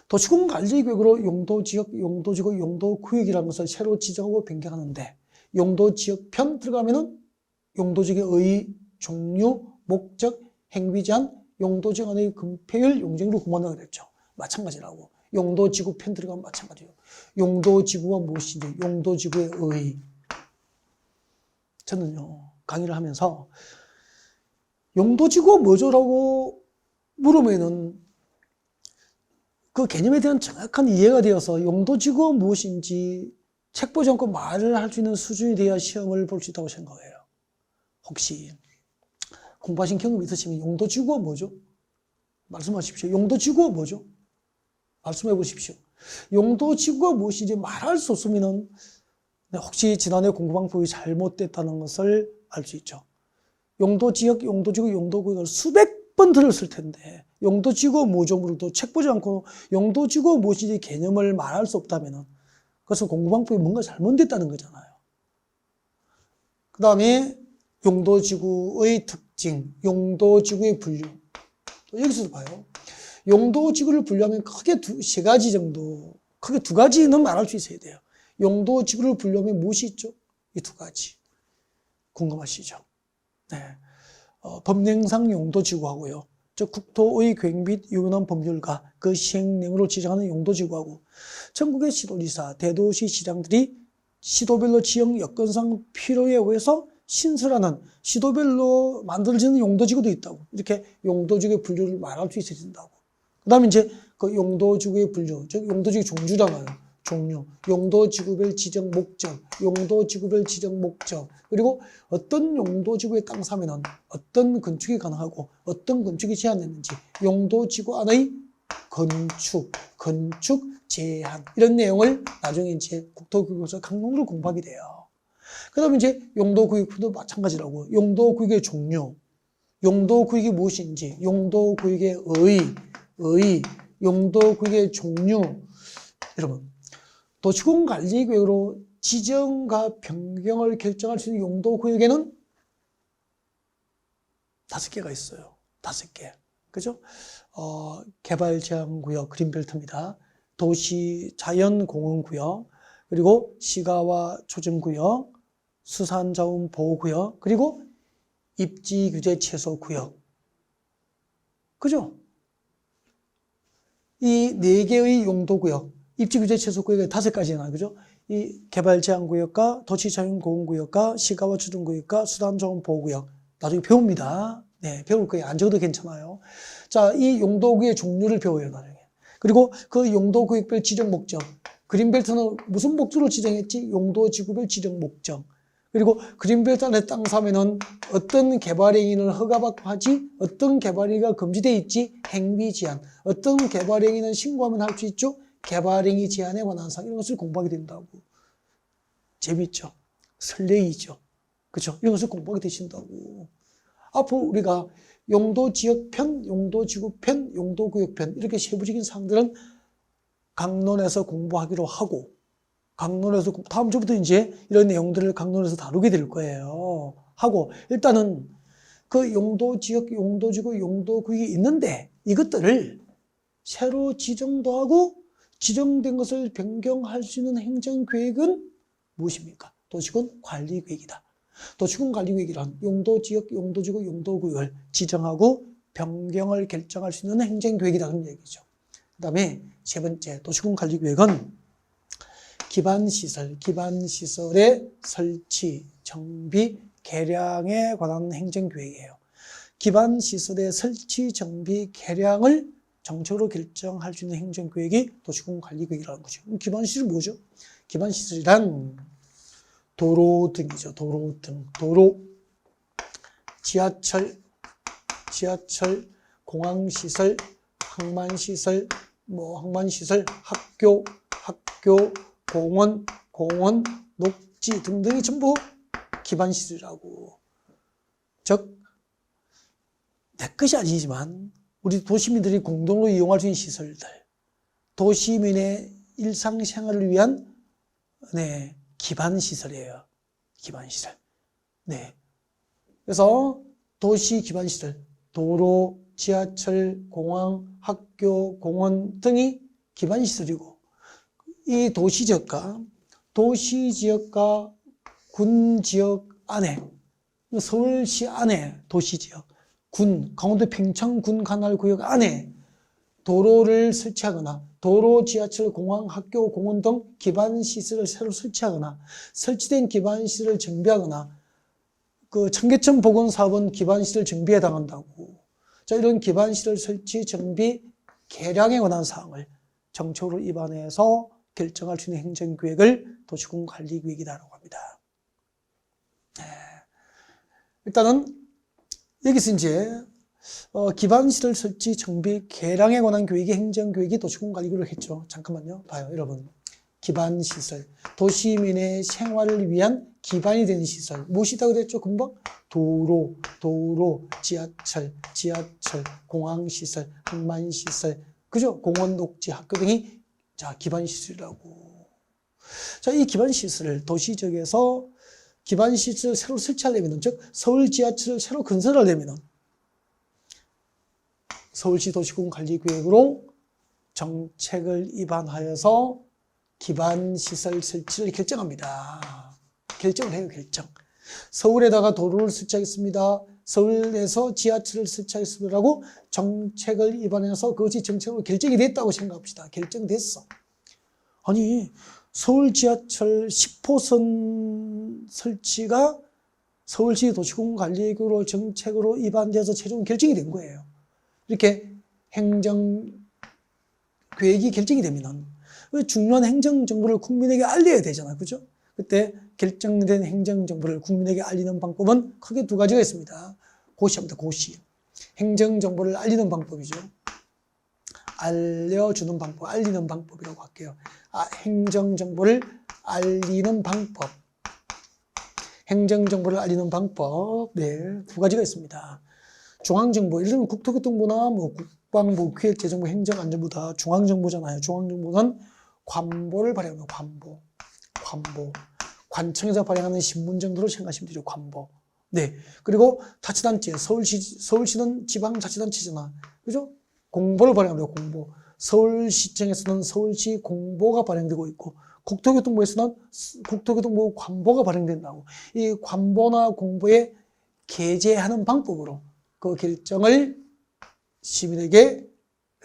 도시군관리계획으로 용도지역, 용도구역이라는 것을 새로 지정하고 변경하는데 용도지역편 들어가면은 용도지역의 의, 종류, 목적, 행위 제한, 용도지역 안의 금폐율, 용적률을 구분한다고 그랬죠. 마찬가지라고. 용도지구편 들어가면 마찬가지예요. 용도지구가 무엇인지, 용도지구의 의. 저는요, 강의를 하면서 용도지구가 뭐죠라고 물으면은 그 개념에 대한 정확한 이해가 되어서 용도지구가 무엇인지 책 보지 않고 말을 할 수 있는 수준이 돼야 시험을 볼 수 있다고 생각해요. 혹시 공부하신 경험이 있으시면 용도지구가 뭐죠? 말씀하십시오. 용도지구가 뭐죠? 말씀해 보십시오. 용도지구가 무엇인지 말할 수 없으면 혹시 지난해 공부방법이 잘못됐다는 것을 알 수 있죠. 용도지역, 용도지구, 용도구역을 수백 번 들었을 텐데 용도지구 뭐죠도 책 보지 않고 용도지구 무엇인지 개념을 말할 수 없다면 그것은 공부방법이 뭔가 잘못됐다는 거잖아요. 그 다음에 용도지구의 특징, 용도지구의 분류. 여기서도 봐요. 용도지구를 분류하면 크게 세 가지 정도, 크게 2가지는 말할 수 있어야 돼요. 용도지구를 분류하면 무엇이 있죠? 이 2가지. 궁금하시죠? 네. 법령상 용도지구하고요. 즉 국토의 계획 및 유연한 법률과 그 시행 내용으로 지정하는 용도지구하고 전국의 시도지사, 대도시 시장들이 시도별로 지형 여건상 필요에 의해서 신설하는 시도별로 만들어지는 용도지구도 있다고. 이렇게 용도지구의 분류를 말할 수 있어야 된다고. 그 그다음에 이제 그 용도지구의 분류, 즉 용도지구 종류잖아요. 종류, 용도지구별 지정 목적, 용도지구별 지정 목적, 그리고 어떤 용도지구의 땅 사면은 어떤 건축이 가능하고 어떤 건축이 제한됐는지, 용도지구 안의 건축 제한 이런 내용을 나중에 이제 국토교육에서 강론으로 공부하게 돼요. 그다음에 이제 용도구역도 마찬가지라고. 용도구역의 종류, 용도구역이 무엇인지, 용도구역의 용도구역의 종류. 여러분, 도시공관리계획으로 지정과 변경을 결정할 수 있는 용도구역에는 5개가 있어요. 5개. 그죠? 개발제한구역, 그린벨트입니다. 도시 자연공원구역, 그리고 시가와 초정구역, 수산자원 보호구역, 그리고 입지규제 최소구역. 그죠? 이 4개의 용도구역, 입지규제 최소구역에 5가지나, 그죠? 이 개발제한구역과 도시자연공원구역과 시가와 초정구역과 수산자원 보호구역. 나중에 배웁니다. 네, 배울 거예요. 안 적어도 괜찮아요. 자, 이 용도구역의 종류를 배워요, 나중에. 그리고 그 용도구역별 지정 목적. 그린벨트는 무슨 목적으로 지정했지? 용도지구별 지정 목적. 그리고 그린벨트 안에 땅 사면은 어떤 개발행위는 허가받고 하지? 어떤 개발행위가 금지되어 있지? 행비 제한. 어떤 개발행위는 신고하면 할 수 있죠? 개발행위 제한에 관한 사항. 이런 것을 공부하게 된다고. 재밌죠? 설레이죠? 그렇죠? 이런 것을 공부하게 되신다고. 앞으로 우리가 용도지역편, 용도지구편, 용도구역편 이렇게 세부적인 사항들은 강론에서 공부하기로 하고, 강론에서 다음 주부터 이제 이런 내용들을 강론에서 다루게 될 거예요. 하고 일단은 그 용도지역, 용도지구, 용도구역이 있는데 이것들을 새로 지정도 하고 지정된 것을 변경할 수 있는 행정계획은 무엇입니까? 도시군 관리계획이다. 도시군 관리계획이란 용도지역, 용도지구, 용도구역을 지정하고 변경을 결정할 수 있는 행정계획이라는 얘기죠. 그 다음에 세 번째, 도시군 관리계획은 기반시설의 설치, 정비, 개량에 관한 행정계획이에요. 기반시설의 설치, 정비, 개량을 정책으로 결정할 수 있는 행정계획이 도시군 관리계획이라는 거죠. 그럼 기반시설이 뭐죠? 기반시설이란 도로 등이죠. 도로 등. 도로, 지하철, 공항시설, 항만시설, 학교, 공원, 녹지 등등이 전부 기반시설이라고. 즉, 내 것이 아니지만 우리 도시민들이 공동으로 이용할 수 있는 시설들, 도시민의 일상생활을 위한 기반시설이에요. 기반시설. 네. 그래서 도시 기반시설, 도로, 지하철, 공항, 학교, 공원 등이 기반시설이고, 이 도시지역과 군지역 안에, 서울시 안에 도시지역, 강원도 평창군 관할구역 안에 도로를 설치하거나 도로, 지하철, 공항, 학교, 공원 등 기반시설을 새로 설치하거나 설치된 기반시설을 정비하거나 그 청계천 복원사업은 기반시설 정비에 해당한다고. 자, 이런 기반시설 설치, 정비, 개량에 관한 사항을 정책으로 입안해서 결정할 수 있는 행정계획을 도시군 관리계획이라고 합니다. 네. 일단은 여기서 이제 기반시설 설치, 정비, 개량에 관한 계획이 행정계획이 도시군 관리계획을 했죠. 잠깐만요. 봐요, 여러분. 기반시설, 도시민의 생활을 위한 기반이 되는 시설. 무엇이다 그랬죠, 금방? 도로, 지하철, 공항시설, 항만시설, 그죠? 공원, 녹지, 학교 등이 자, 기반시설이라고. 자, 이 기반시설을 도시지역에서 기반시설을 새로 설치하려면, 즉, 서울 지하철을 새로 건설하려면 서울시 도시군 관리계획으로 정책을 입안하여서 기반시설 설치를 결정합니다. 결정을 해요, 결정. 서울에다가 도로를 설치하겠습니다. 서울에서 지하철을 설치하겠습니다라고 정책을 입안해서 그것이 정책으로 결정이 됐다고 생각합시다. 결정됐어. 아니, 서울 지하철 10호선 설치가 서울시 도시군 관리계획으로 정책으로 입안돼서 최종 결정이 된 거예요. 이렇게 행정 계획이 결정이 되면은 중요한 행정정보를 국민에게 알려야 되잖아요. 그죠? 그때 결정된 행정정보를 국민에게 알리는 방법은 크게 두 가지가 있습니다. 고시합니다. 고시. 행정정보를 알리는 방법이죠. 알려주는 방법, 알리는 방법이라고 할게요. 행정정보를 알리는 방법. 행정정보를 알리는 방법. 네, 두 가지가 있습니다. 중앙정보, 예를 들면 국토교통부나 뭐 국방부, 기획재정부, 행정안전부 다 중앙정보잖아요. 중앙정보는 관보를 발행합니다. 관보. 관청에서 발행하는 신문 정도로 생각하시면 되죠. 관보. 네. 그리고 자치단체, 서울시는 지방자치단체잖아. 그죠? 공보를 발행합니다. 공보. 서울시청에서는 서울시 공보가 발행되고 있고, 국토교통부에서는 국토교통부 관보가 발행된다고. 이 관보나 공보에 게재하는 방법으로 그 결정을 시민에게,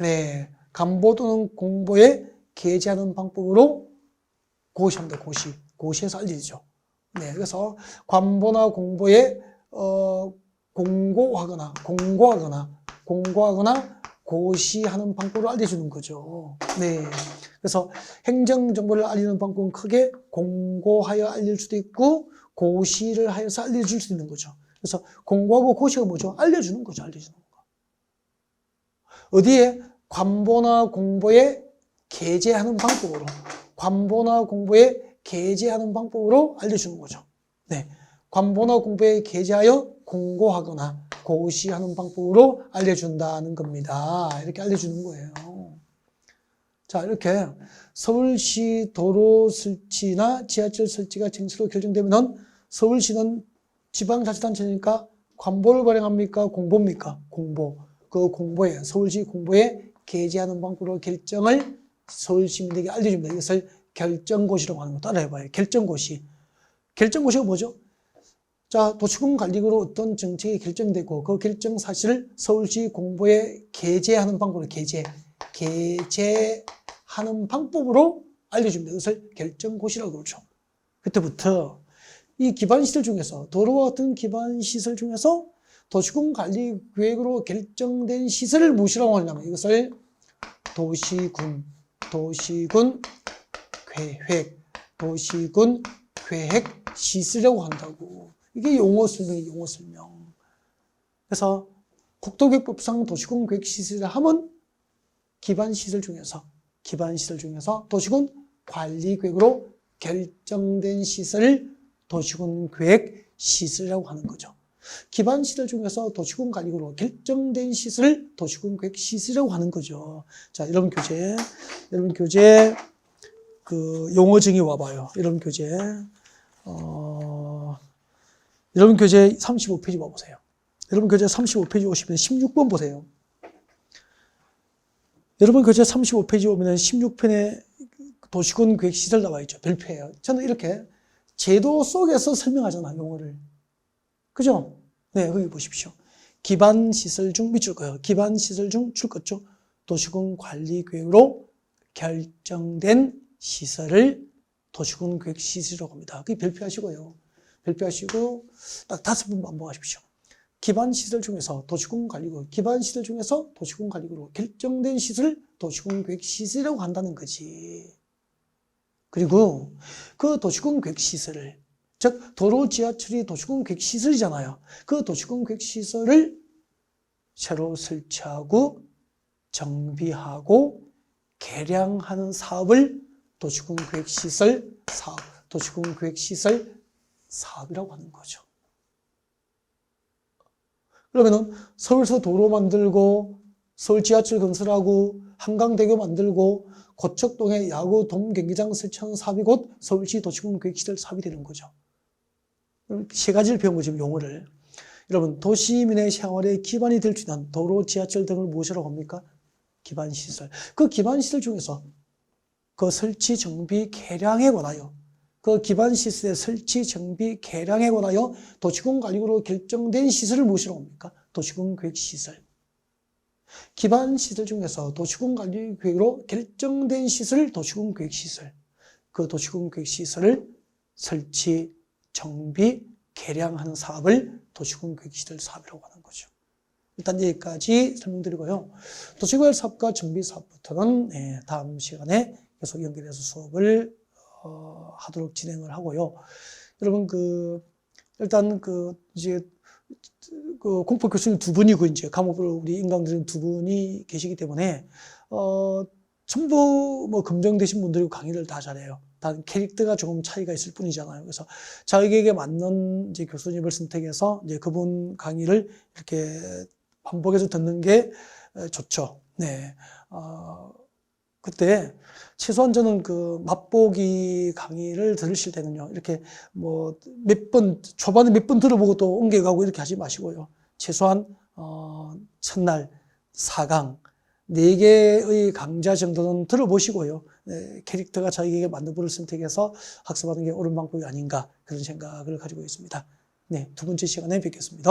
네, 관보 또는 공보에 게재하는 방법으로 고시합니다. 고시에서 알려지죠. 네, 그래서 관보나 공보에 공고하거나 고시하는 방법으로 알려주는 거죠. 네, 그래서 행정정보를 알리는 방법은 크게 공고하여 알릴 수도 있고 고시를 하여서 알려줄 수 있는 거죠. 그래서 공고하고 고시가 뭐죠? 알려주는 거죠. 알려주는 거. 어디에? 관보나 공보에 게재하는 방법으로, 관보나 공보에 게재하는 방법으로 알려주는 거죠. 네, 관보나 공보에 게재하여 공고하거나 고시하는 방법으로 알려준다는 겁니다. 이렇게 알려주는 거예요. 자, 이렇게 서울시 도로 설치나 지하철 설치가 정치로 결정되면 서울시는 지방자치단체니까 관보를 발행합니까? 공보입니까? 공보. 그 공보에, 서울시 공보에 게재하는 방법으로 결정을 서울 시민에게 알려줍니다. 이것을 결정고시라고 하는 거 따라해봐요. 결정고시. 결정고시가 뭐죠? 자, 도시군 관리구로 어떤 정책이 결정되고 그 결정 사실을 서울시 공보에 게재하는 방법으로 게재하는 방법으로 알려줍니다. 이것을 결정고시라고 그러죠. 그때부터 이 기반시설 중에서 도로와 같은 기반시설 중에서 도시군 관리 계획으로 결정된 시설을 무엇이라고 하냐면 이것을 도시군 계획 시설이라고 한다고. 이게 용어 설명이에요. 용어 설명. 그래서 국토계획법상 도시군 계획 시설을 하면 기반시설 중에서 도시군 관리 계획으로 결정된 시설을 도시군 계획 시설이라고 하는 거죠. 기반시설 중에서 도시군 관리구로 결정된 시설을 도시군 계획 시설이라고 하는 거죠. 자, 여러분 교재 그 용어 정의 와봐요. 여러분 교재 35페이지 와보세요. 여러분 교재 35페이지 오시면 16번 보세요. 여러분 교재 35페이지 오면 16편에 도시군 계획 시설 나와 있죠. 별표예요. 저는 이렇게 제도 속에서 설명하잖아요. 용어를. 그죠? 네, 거기 보십시오. 기반시설 중 밑줄 거예요. 기반시설 중 줄 껐죠. 도시군 관리계획으로 결정된 시설을 도시군 계획 시설이라고 합니다. 그게 별표하시고요. 별표하시고 딱 5번 반복하십시오. 기반시설 중에서 도시군 관리구, 기반시설 중에서 도시군 관리구로 결정된 시설을 도시군 계획 시설이라고 한다는 거지. 그리고 그 도시군 계획 시설을, 즉 도로 지하철이 도시군 계획 시설이잖아요. 그 도시군 계획 시설을 새로 설치하고 정비하고 개량하는 사업을 도시군 계획 시설 사업, 도시군 계획 시설 사업이라고 하는 거죠. 그러면은 서울서 도로 만들고 서울 지하철 건설하고 한강대교 만들고 고척동에 야구 돔 경기장 설치하는 사업이 곧 서울시 도시군 계획시설 사업이 되는 거죠. 세 가지를 배운 거죠, 용어를. 여러분, 도시민의 생활의 기반이 될 수 있는 도로, 지하철 등을 무엇이라고 합니까? 기반시설. 그 기반시설 중에서 그 설치, 정비, 개량에 관하여, 그 기반시설의 설치, 정비, 개량에 관하여 도시군 관리구로 결정된 시설을 무엇이라고 합니까? 도시군 계획시설. 기반시설 중에서 도시군 관리 계획으로 결정된 시설, 도시군 계획시설. 그 도시군 계획시설을 설치, 정비, 개량하는 사업을 도시군 계획시설 사업이라고 하는 거죠. 일단 여기까지 설명드리고요. 도시개발 사업과 정비 사업부터는 다음 시간에 계속 연결해서 수업을 하도록 진행을 하고요. 여러분 일단 이제 공법 교수님 두 분이고 이제 감옥을 우리 인강들은 두 분이 계시기 때문에 전부 뭐 검정되신 분들이 강의를 다 잘해요. 단 캐릭터가 조금 차이가 있을 뿐이잖아요. 그래서 자기에게 맞는 이제 교수님을 선택해서 이제 그분 강의를 이렇게 반복해서 듣는 게 좋죠. 네. 그때 최소한 저는 맛보기 강의를 들으실 때는요, 이렇게 뭐 초반에 몇 번 들어보고 또 옮겨가고 이렇게 하지 마시고요. 최소한, 첫날 4강, 4개의 강좌 정도는 들어보시고요. 네, 캐릭터가 자기에게 맞는 분을 선택해서 학습하는 게 옳은 방법이 아닌가, 그런 생각을 가지고 있습니다. 네, 두 번째 시간에 뵙겠습니다.